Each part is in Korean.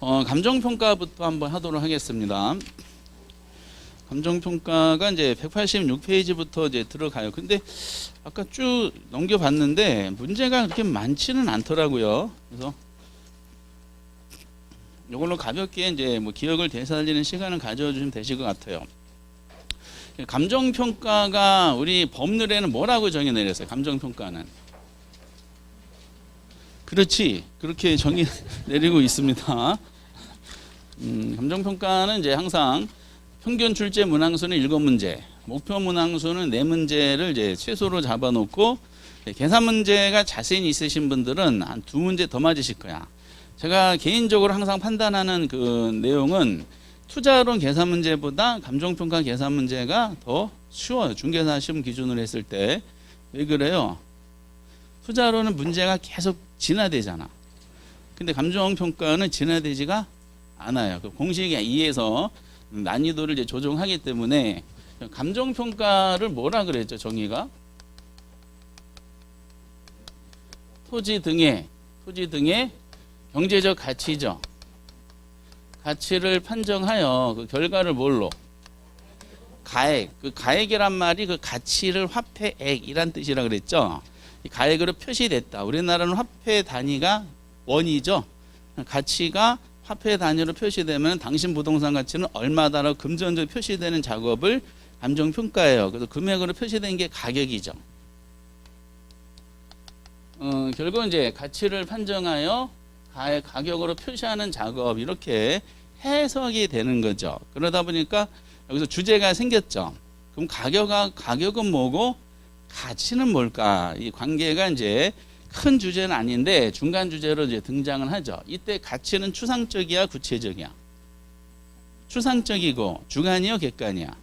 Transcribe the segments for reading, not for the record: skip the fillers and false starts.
감정평가부터 한번 하도록 하겠습니다. 감정평가가 이제 186페이지부터 이제 들어가요. 근데 아까 쭉 넘겨봤는데 문제가 그렇게 많지는 않더라고요. 그래서 이걸로 가볍게 이제 뭐 기억을 되살리는 시간을 가져주시면 되실 것 같아요. 감정평가가 우리 법률에는 뭐라고 정의 내렸어요? 감정평가는. 그렇지. 그렇게 정의 내리고 있습니다. 감정평가는 이제 항상 평균 출제 문항수는 7문제, 목표 문항수는 4문제를 이제 최소로 잡아놓고 계산 문제가 자신 있으신 분들은 한 2문제 더 맞으실 거야. 제가 개인적으로 항상 판단하는 그 내용은 투자론 계산 문제보다 감정평가 계산 문제가 더 쉬워요. 중개사 시험 기준으로 했을 때. 왜 그래요? 투자론은 문제가 계속 진화되잖아. 근데 감정평가는 진화되지가 않아요. 그 공식에 의해서 난이도를 이제 조정하기 때문에 감정평가를 뭐라 그랬죠? 정의가 토지 등의 경제적 가치죠. 가치를 판정하여 그 결과를 뭘로? 가액. 그 가액이란 말이 그 가치를 화폐액이란 뜻이라 그랬죠. 이 가액으로 표시됐다. 우리나라는 화폐 단위가 원이죠. 가치가 화폐 단위로 표시되면 당신 부동산 가치는 얼마다라고 금전적으로 표시되는 작업을 감정평가예요. 그래서 금액으로 표시된 게 가격이죠. 결국 이제 가치를 판정하여 가격으로 표시하는 작업, 이렇게 해석이 되는 거죠. 그러다 보니까 여기서 주제가 생겼죠. 그럼 가격은 뭐고 가치는 뭘까? 이 관계가 이제 큰 주제는 아닌데 중간 주제로 이제 등장을 하죠. 이때 가치는 추상적이야, 구체적이야? 추상적이고 주관이요, 객관이야?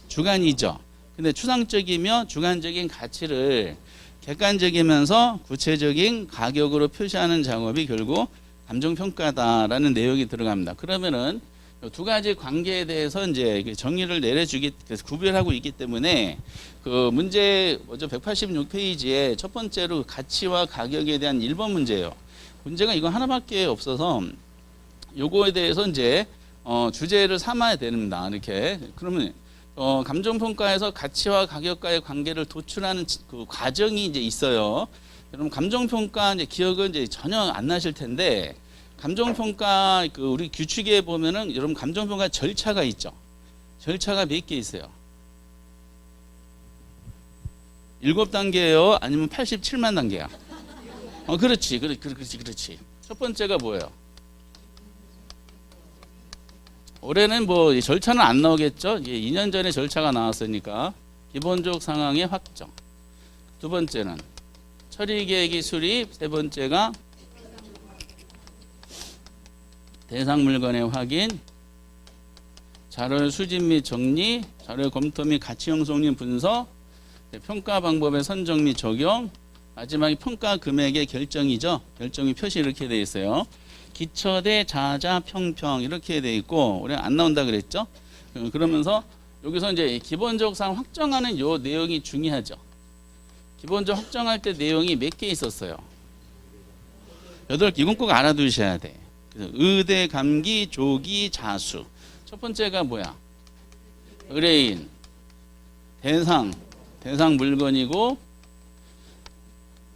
주관이죠. 근데 추상적이며 주관적인 가치를 객관적이면서 구체적인 가격으로 표시하는 작업이 결국 감정평가다라는 내용이 들어갑니다. 그러면은 두 가지 관계에 대해서 이제 정의를 구별하고 있기 때문에 그 문제 먼저 186페이지에 첫 번째로 가치와 가격에 대한 1번 문제예요. 문제가 이거 하나밖에 없어서 요거에 대해서 이제 주제를 삼아야 됩니다. 이렇게. 그러면 감정평가에서 가치와 가격과의 관계를 도출하는 그 과정이 이제 있어요. 여러분 감정평가 이제 기억은 이제 전혀 안 나실 텐데, 감정평가 그 우리 규칙에 보면은 여러분 감정평가 절차가 있죠. 절차가 몇 개 있어요? 7단계예요? 아니면 87만 단계야? 그렇지. 그렇지. 첫 번째가 뭐예요? 올해는 뭐 절차는 안 나오겠죠. 2년 전에 절차가 나왔으니까 기본적 상황의 확정. 두 번째는 처리계획의 수립. 세 번째가 대상 물건의 확인, 자료 수집 및 정리, 자료 검토 및 가치 형성 및 분석, 평가 방법의 선정 및 적용, 마지막에 평가 금액의 결정이죠. 결정이 표시 이렇게 되어 있어요. 기처대 자자 평평 이렇게 되어 있고, 우리 안 나온다 그랬죠. 그러면서 여기서 이제 기본적 사항 확정하는 요 내용이 중요하죠. 기본적 확정할 때 내용이 몇 개 있었어요? 8개. 이건 꼭 알아두셔야 돼. 그래서 의대, 감기, 조기, 자수. 첫 번째가 뭐야? 의뢰인, 대상 물건이고,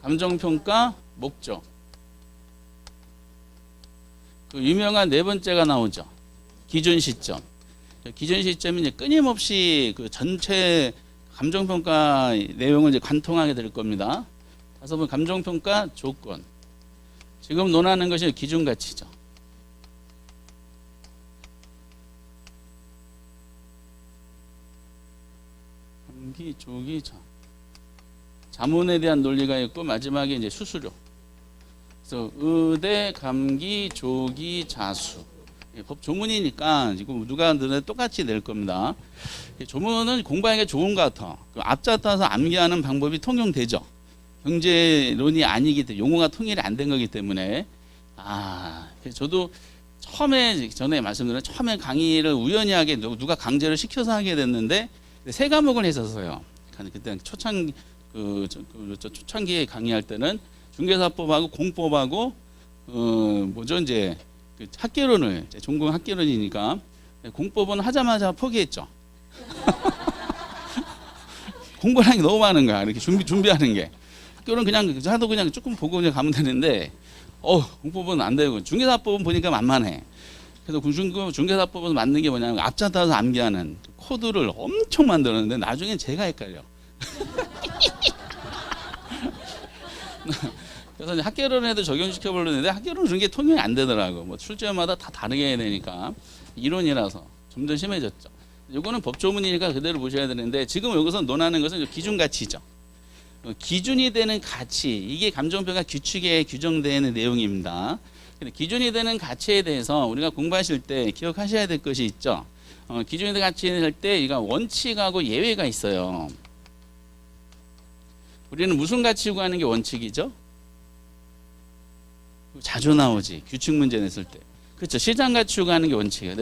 감정평가, 목적. 그 유명한 네 번째가 나오죠. 기준 시점. 기준 시점이 이제 끊임없이 그 전체 감정평가 내용을 이제 관통하게 될 겁니다. 다섯 번 감정평가 조건. 지금 논하는 것이 기준 가치죠. 감기, 조기, 자문에 대한 논리가 있고, 마지막에 이제 수수료. 그래서 의대, 감기, 조기, 자수. 법 조문이니까 지금 누가 들어도 똑같이 낼 겁니다. 조문은 공부하기가 좋은 것 같아. 앞자 따서 암기하는 방법이 통용되죠. 경제론이 아니기 때문에, 용어가 통일이 안 된 거기 때문에. 저도 전에 말씀드린 처음에 강의를 우연히 하게 누가 강제를 시켜서 하게 됐는데, 세 과목을 했었어요. 그때 초창기에 강의할 때는 중개사법하고 공법하고 이제 그 학개론을 전공 학개론이니까 공법은 하자마자 포기했죠. 공부하는 게 너무 많은 거야. 이렇게 준비하는 게. 학교는 그냥 하도 그냥 조금 보고 그냥 가면 되는데, 공법은 안 되고 중개사법은 보니까 만만해. 그래서 중개사법은 만든 게 뭐냐면 앞자 따라서 암기하는 코드를 엄청 만들었는데 나중엔 제가 헷갈려. 그래서 이제 학개론에도 적용시켜 보려는데 학개론은 그런 게 통용이 안 되더라고. 뭐 출제마다 다 다르게 해야 되니까 이론이라서 좀 더 심해졌죠. 이거는 법조문이니까 그대로 보셔야 되는데 지금 여기서 논하는 것은 기준 가치죠. 기준이 되는 가치, 이게 감정평가 규칙에 규정되는 내용입니다. 근데 기준이 되는 가치에 대해서 우리가 공부하실 때 기억하셔야 될 것이 있죠. 기준이 되는 가치를 할 때 이가 원칙하고 예외가 있어요. 우리는 무슨 가치 구하는 게 원칙이죠? 자주 나오지. 규칙 문제 냈을 때. 그렇죠. 시장 가치 구하는 게 원칙이에요.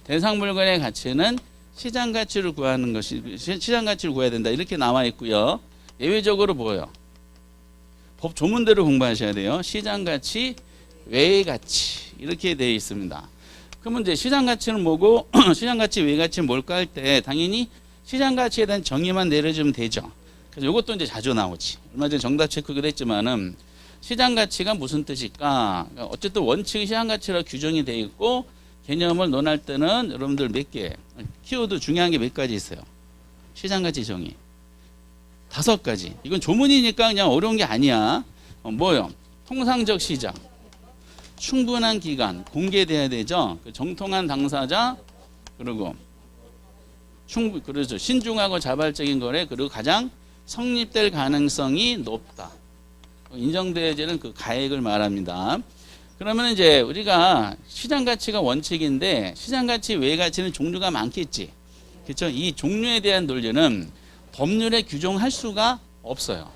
대상 물건의 가치는 시장 가치를 구하는 것이 시장 가치를 구해야 된다. 이렇게 나와 있고요. 예외적으로 뭐예요? 법 조문대로 공부하셔야 돼요. 시장 가치, 외의 가치 이렇게 되어 있습니다. 그러면 이제 시장 가치는 뭐고 시장 가치, 외의 가치는 뭘까 할 때 당연히 시장 가치에 대한 정의만 내려주면 되죠. 그래서 이것도 이제 자주 나오지. 얼마 전에 정답 체크도 했지만은 시장 가치가 무슨 뜻일까? 어쨌든 원칙이 시장 가치로 규정이 되어 있고 개념을 논할 때는 여러분들 몇 개, 키워드 중요한 게 몇 가지 있어요. 시장 가치 정의. 5가지. 이건 조문이니까 그냥 어려운 게 아니야. 뭐요? 통상적 시장. 충분한 기간. 공개돼야 되죠. 정통한 당사자. 그리고 그렇죠. 신중하고 자발적인 거래. 그리고 가장 성립될 가능성이 높다. 인정대회제는 그 가액을 말합니다. 그러면 이제 우리가 시장 가치가 원칙인데 시장 가치 외의 가치는 종류가 많겠지. 그렇죠? 이 종류에 대한 논리는 법률에 규정할 수가 없어요.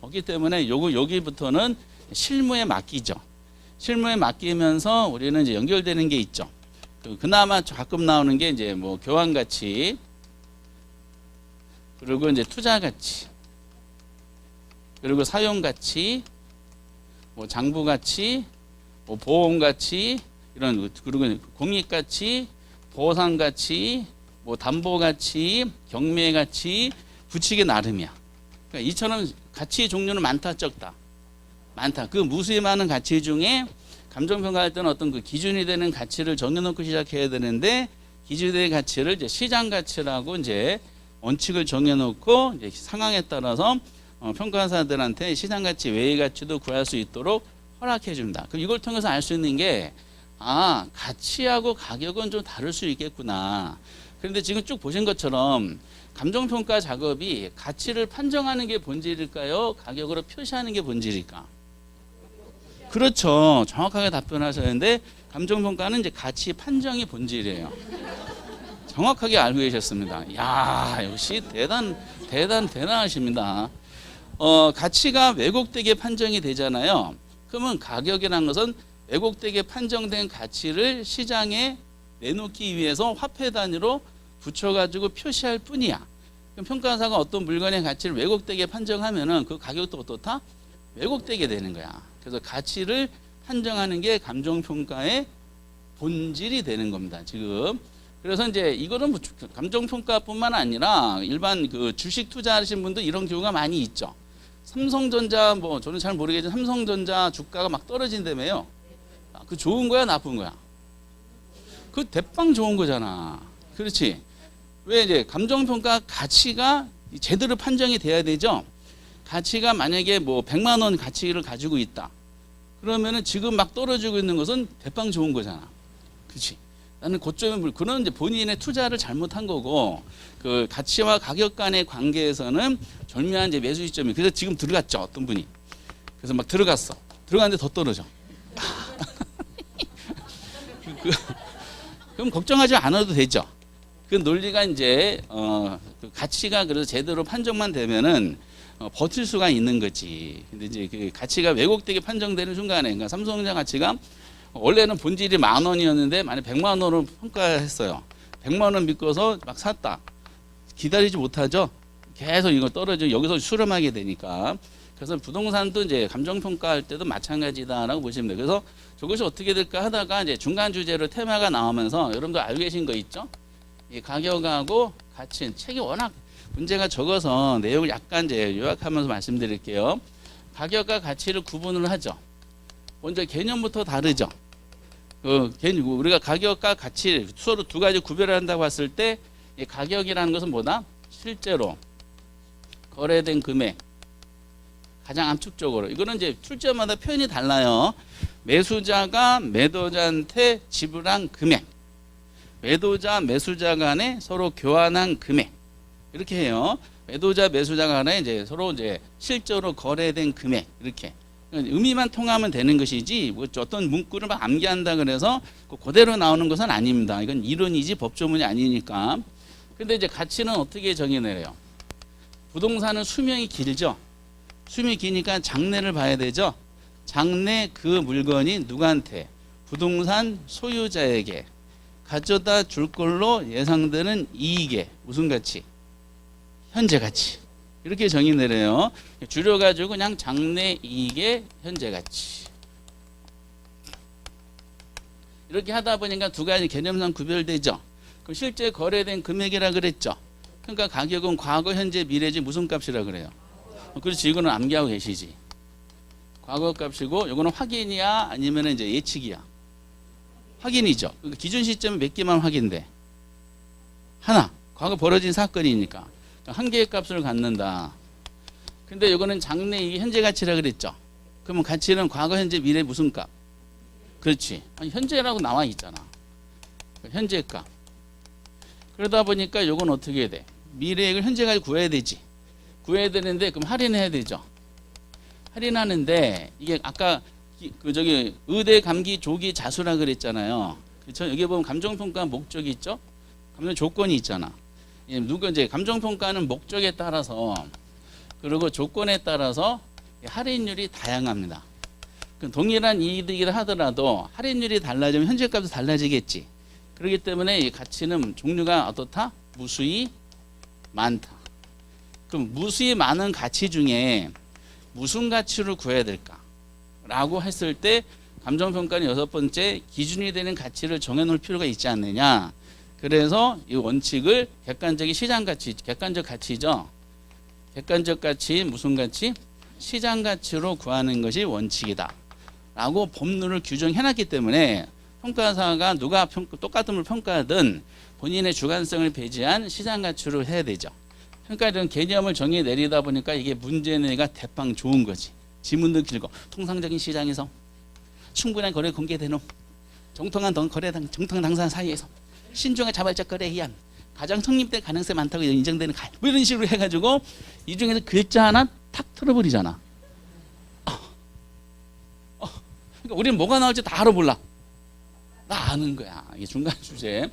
없기 때문에 여기부터는 실무에 맡기죠. 실무에 맡기면서 우리는 이제 연결되는 게 있죠. 그나마 가끔 나오는 게 이제 뭐 교환 가치, 그리고 이제 투자 가치, 그리고 사용 가치, 뭐 장부 가치, 뭐 보험 가치, 이런, 그리고 공익 가치, 보상 가치, 뭐 담보 가치, 경매 가치, 붙이기 나름이야. 그러니까 이처럼 가치 종류는 많다, 적다. 많다. 그 무수히 많은 가치 중에 감정평가할 때는 어떤 그 기준이 되는 가치를 정해놓고 시작해야 되는데 기준이 되는 가치를 이제 시장 가치라고 이제 원칙을 정해놓고 이제 상황에 따라서 평가사들한테 시장 가치 외의 가치도 구할 수 있도록 허락해 줍니다. 그럼 이걸 통해서 알 수 있는 게 가치하고 가격은 좀 다를 수 있겠구나. 그런데 지금 쭉 보신 것처럼 감정평가 작업이 가치를 판정하는 게 본질일까요? 가격으로 표시하는 게 본질일까? 그렇죠. 정확하게 답변하셨는데 감정평가는 이제 가치 판정이 본질이에요. 정확하게 알고 계셨습니다. 야, 역시 대단하십니다. 가치가 왜곡되게 판정이 되잖아요. 그러면 가격이라는 것은 왜곡되게 판정된 가치를 시장에 내놓기 위해서 화폐 단위로 붙여가지고 표시할 뿐이야. 그럼 평가사가 어떤 물건의 가치를 왜곡되게 판정하면은 그 가격도 어떻다? 왜곡되게 되는 거야. 그래서 가치를 판정하는 게 감정평가의 본질이 되는 겁니다. 지금. 그래서 이제 이거는 뭐 감정평가뿐만 아니라 일반 그 주식 투자하시는 분도 이런 경우가 많이 있죠. 삼성전자 뭐 저는 잘 모르겠지만 삼성전자 주가가 막 떨어진다며요. 그 좋은 거야, 나쁜 거야? 그 대빵 좋은 거잖아. 그렇지? 왜 이제 감정평가 가치가 제대로 판정이 돼야 되죠? 가치가 만약에 뭐 100만 원 가치를 가지고 있다. 그러면은 지금 막 떨어지고 있는 것은 대빵 좋은 거잖아. 그렇지? 나는 고점에 그런 이제 본인의 투자를 잘못한 거고 그 가치와 가격 간의 관계에서는 절묘한 이제 매수 시점이 그래서 지금 들어갔죠 어떤 분이 그래서 막 들어갔는데 더 떨어져. 그럼 걱정하지 않아도 되죠. 그 논리가 이제 그 가치가 그래서 제대로 판정만 되면은 버틸 수가 있는 거지. 근데 이제 그 가치가 왜곡되게 판정되는 순간에 그러니까 삼성전자 가치가 원래는 본질이 10,000원이었는데 만약 100만 원으로 평가했어요. 100만 원 믿고서 막 샀다. 기다리지 못하죠. 계속 이거 떨어져 여기서 수렴하게 되니까 그래서 부동산도 이제 감정평가할 때도 마찬가지다라고 보시면 돼요. 그래서 저것이 어떻게 될까 하다가 이제 중간 주제로 테마가 나오면서 여러분들 알고 계신 거 있죠? 이 가격하고 가치, 책이 워낙 문제가 적어서 내용을 약간 이제 요약하면서 말씀드릴게요. 가격과 가치를 구분을 하죠. 먼저 개념부터 다르죠. 우리가 가격과 가치 서로 두 가지 구별한다고 했을 때 이 가격이라는 것은 뭐다? 실제로 거래된 금액. 가장 암축적으로. 이거는 이제 출제마다 표현이 달라요. 매수자가 매도자한테 지불한 금액. 매도자, 매수자 간에 서로 교환한 금액. 이렇게 해요. 매도자, 매수자 간에 이제 서로 이제 실제로 거래된 금액. 이렇게. 의미만 통하면 되는 것이지, 뭐 어떤 문구를 막 암기한다 그래서 그대로 나오는 것은 아닙니다. 이건 이론이지 법조문이 아니니까. 근데 이제 가치는 어떻게 정의내려요? 부동산은 수명이 길죠. 수명이 기니까 장래를 봐야 되죠. 장래 그 물건이 누구한테? 부동산 소유자에게 가져다 줄 걸로 예상되는 이익에 무슨 가치? 현재 가치. 이렇게 정의 내려요. 줄여가지고 그냥 장래 이익의 현재 가치. 이렇게 하다 보니까 두 가지 개념상 구별되죠. 그럼 실제 거래된 금액이라 그랬죠. 그러니까 가격은 과거, 현재, 미래지 무슨 값이라 그래요? 그렇지. 이거는 암기하고 계시지. 과거 값이고 이거는 확인이야 아니면 이제 예측이야? 확인이죠. 그러니까 기준 시점이 몇 개만 확인돼? 하나. 과거 벌어진 사건이니까. 한 개의 값을 갖는다. 근데 이거는 장래 이익 현재 가치라 그랬죠. 그러면 가치는 과거, 현재, 미래 무슨 값? 그렇지. 아니, 현재라고 나와 있잖아. 현재 값. 그러다 보니까 이건 어떻게 돼? 미래액을 현재까지 구해야 되지. 구해야 되는데 그럼 할인해야 되죠. 할인하는데 이게 아까 의대, 감기, 조기, 자수라 그랬잖아요. 그렇죠? 여기 보면 감정평가 목적이 있죠. 감정 조건이 있잖아. 누가 이제 감정평가는 목적에 따라서 그리고 조건에 따라서 할인율이 다양합니다. 동일한 이익이라 하더라도 할인율이 달라지면 현재값도 달라지겠지. 그렇기 때문에 이 가치는 종류가 어떻다? 무수히 많다. 그럼 무수히 많은 가치 중에 무슨 가치를 구해야 될까? 라고 했을 때 감정평가는 6번째 기준이 되는 가치를 정해놓을 필요가 있지 않느냐. 그래서 이 원칙을 객관적인 시장 가치, 객관적 가치죠. 객관적 가치, 무슨 가치? 시장 가치로 구하는 것이 원칙이다. 라고 법률을 규정해놨기 때문에 평가사가 누가 똑같은 걸 평가하든 본인의 주관성을 배제한 시장 가치로 해야 되죠. 그러니까 이런 개념을 정의 내리다 보니까 이게 문제 내가 대빵 좋은 거지. 지문도 길고 통상적인 시장에서 충분한 거래 공개되는 정통한 정통 당사자 사이에서 신중한 자발적 거래에 의한 가장 성립될 가능성이 많다고 인정되는 뭐 이런 식으로 해가지고 이 중에서 글자 하나 탁 틀어버리잖아. 그러니까 우리는 뭐가 나올지 다 알아볼라. 나 아는 거야. 이게 중간 주제.